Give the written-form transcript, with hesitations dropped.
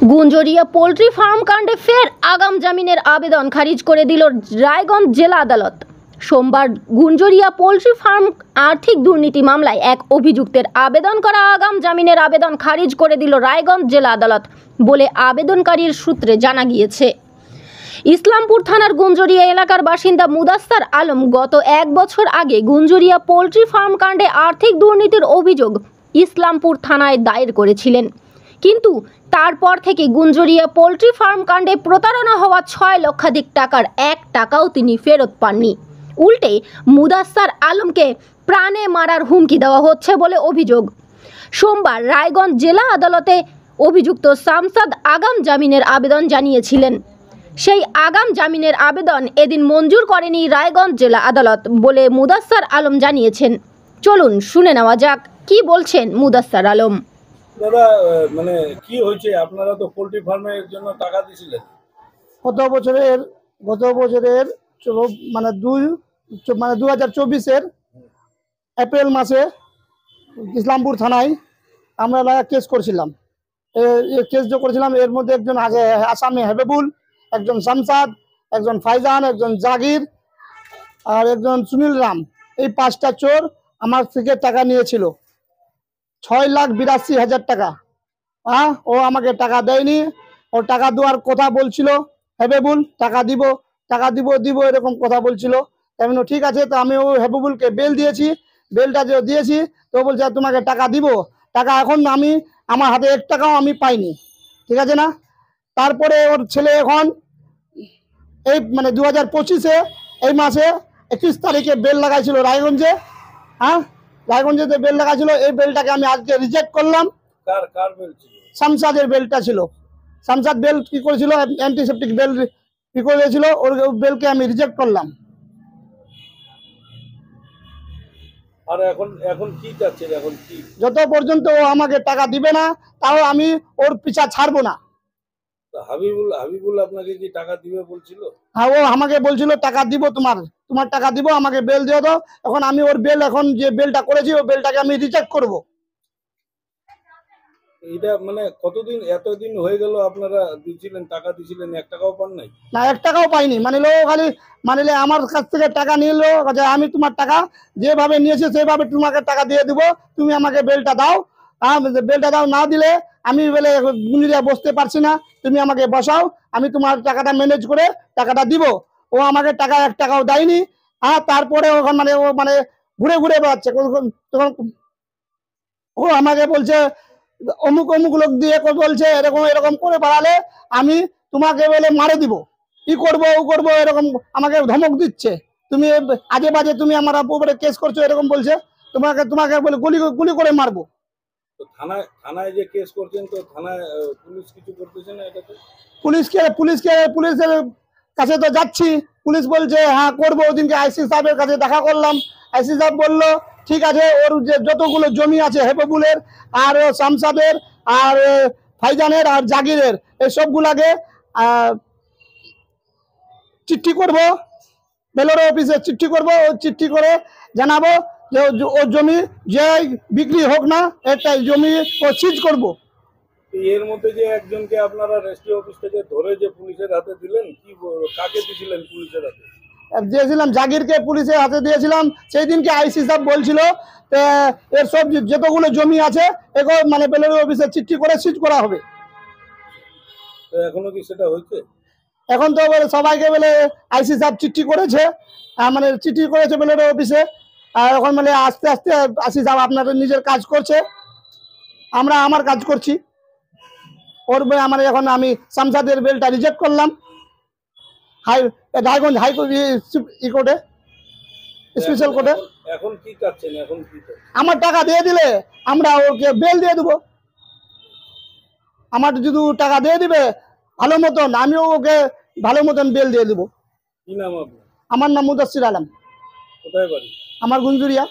Gunjaria poultry farm কাণ্ডে ফের আগাম জামিনের আবেদন খারিজ করে দিল রায়গঞ্জ জেলা আদালত। সোমবার গুঞ্জরিয়া পোল্ট্রি ফার্ম আর্থিক দুর্নীতি মামলায় এক অভিযুক্তের আবেদন করা আগাম জামিনের আবেদন খারিজ করে দিল রায়গঞ্জ জেলা আদালত বলে আবেদনকারীর সূত্রে জানা গিয়েছে। ইসলামপুর থানার গুঞ্জরিয়া এলাকার বাসিন্দা মুদাস্সার আলম গত 1 বছর আগে গুঞ্জরিয়া পোল্ট্রি ফার্ম কাণ্ডে আর্থিক দুর্নীতির অভিযোগ ইসলামপুর থানায় দায়ের করেছিলেন, কিন্তু তারপর থেকে গুঞ্জরিয়া পোল্ট্রি ফার্ম কাণ্ডে প্রতারণা হওয়া 6 লক্ষাধিক টাকার 1 টাকাও তিনি ফেরত পাননি। উল্টে মুদাস্সার আলমকে প্রাণে মারার হুমকি দেওয়া হচ্ছে বলে অভিযোগ। সোমবার রায়গঞ্জ জেলা আদালতে অভিযুক্ত শামসাদ আগাম জামিনের আবেদন জানিয়েছিলেন। সেই আগাম জামিনের আবেদন এদিন মঞ্জুর করেনি রায়গঞ্জ জেলা আদালত বলে মুদাস্সার আলম জানিয়েছেন। চলুন শুনে নেওয়া যাক কি বলছেন মুদাস্সার আলম। দাদা, মানে কি হয়েছে? আপনারা তো পোল্ট্রি ফার্মের জন্য টাকা দিয়েছিলেন গত বছরের 2024-এর এপ্রিল মাসে ইসলামপুর থানায় আমরা কেস করেছিলাম। কেস যে করেছিলাম এর মধ্যে একজন আসামি হেবেবুল, একজন শামসাদ, একজন ফাইজান, একজন জাগির আর একজন সুনীল রাম, এই 5টা চোর আমার থেকে টাকা নিয়েছিল 6,82,000 টাকা। ও আমাকে টাকা দেয়নি। ও টাকা দেওয়ার কথা বলছিল, হেবেবুল টাকা দিব এরকম কথা বলছিল। তেমন ঠিক আছে, তো আমি ওই হেবেবুলকে বেল দিয়েছি। বেলটা যে দিয়েছি তো বলছে তোমাকে টাকা দিব। টাকা এখন আমার হাতে 1 টাকাও আমি পাইনি, ঠিক আছে না। তারপরে ওর ছেলে এখন এই 2025-এ এই মাসে 21 তারিখে বেল লাগাইছিল রায়গঞ্জে। রায়গঞ্জে বেল লাগাইছিল, এই বেলটাকে আমি আজকে রিজেক্ট করলাম। কার বেল ছিল? শামসাদের বেলটা ছিল। শামসাদ বেল কি করেছিল, অ্যান্টিসেপ্টিক বেল কি করেছিল, ওর বেলকে আমি রিজেক্ট করলাম। আর এখন কি চাচ্ছেন? এখন কি যত পর্যন্ত ও আমাকে টাকা দিবে না তাও আমি ওর পিছা ছাড়বো না। হাবিবুল আপনাকে কি টাকা দিবে বলছিল? হ্যাঁ, ও আমাকে বলছিল টাকা দিব, তোমার টাকা দিব, আমাকে বেল দিয়ে দাও। এখন আমি ওর বেল, এখন যে বেলটা করেছি ও বেলটাকে আমি রিজেক্ট করব। এটা মানে এতদিন হয়ে গেল আপনারা দিয়েছিলেন, টাকা দিয়েছিলেন, 1 টাকাও পান নাই? না, 1 টাকাও পাইনি। খালি আমার কাছ থেকে টাকা নিল যে আমি তোমার টাকা যেভাবে নিয়েছি সেভাবে তোমাকে টাকা দিয়ে দিব, তুমি আমাকে বেলটা দাও। বেলটা দাও, না দিলে আমি বলে গুঞ্জরিয়া বসতে পারছি না, তুমি আমাকে বসাও, আমি তোমার টাকাটা ম্যানেজ করে টাকাটা দিব। ও আমাকে টাকা 1 টাকাও দেয়নি। তারপরে ওখান ও ঘুরে ঘুরে বেড়াচ্ছে। তখন ও আমাকে বলছে অমুক লোক দিয়ে বলছে এরকম করে বাড়ালে আমি তোমাকে বলে মারে দিব, ই করবো ও করবো, এরকম আমাকে ধমক দিচ্ছে। তুমি আজে বাজে তুমি আমার উপরে কেস করছো এরকম বলছে। তোমাকে বলে গুলি করে মারবো। তো থানায় যে কেস করছেন, তো থানায় পুলিশ কিছু করতেছে না এটাতে? পুলিশের কাছে তো যাচ্ছি, পুলিশ বলছে হ্যাঁ করবো। ওদিনকে আইসি সাহেবের কাছে দেখা করলাম, আইসি সাহেব বললো ঠিক আছে, ওর যে যতগুলো জমি আছে হেবেবুলের আর শামসাদের আর ফাইজানের আর জাগিরের, এই সবগুলাকে চিঠি করব, বেলোরো অফিসে চিঠি করব। ও চিঠি করে জানাবো যে ওর জমি যে বিক্রি হোক না, একটা জমি ও সিজ করব। এর মধ্যে যে একজনকে আপনারা রেজিস্ট্রি অফিস থেকে ধরে যে পুলিশের হাতে দিলেন, কাকে দিয়েছিলেন পুলিশের হাতে? দিয়েছিলাম জাগিরকে পুলিশের হাতে দিয়েছিলাম। সেই দিনকে আইসি সাহেব বলছিল এর সব যতগুলো জমি আছে এগুলো বেলোরো অফিসে চিঠি করে সিজ করা হবে। তো এখনো কি সেটা হয়েছে? এখন তো সবাইকে আইসি সাহেব চিঠি করেছে, চিঠি করেছে বেলোরো অফিসে। আর এখন আস্তে আস্তে আইসি সাহেব আপনাদের নিজের কাজ করছে, আমরা আমার কাজ করছি। এখন আমি শামসাদের বেলটা রিজেক্ট করলাম রায়গঞ্জ কোর্টে, স্পেশাল কোর্টে। এখন কি চাচ্ছেন? আমার টাকা দিয়ে দিলে আমরা ওকে বেল দিয়ে দেবো। আমার যদি টাকা দিয়ে দিবে ভালো মতন, আমিও ওকে ভালো মতন বেল দিয়ে দেবো। কি নাম আপনার? আমার নাম মুদাস্সির আলম। কোথায় বাড়ি? আমার গুঞ্জরিয়া।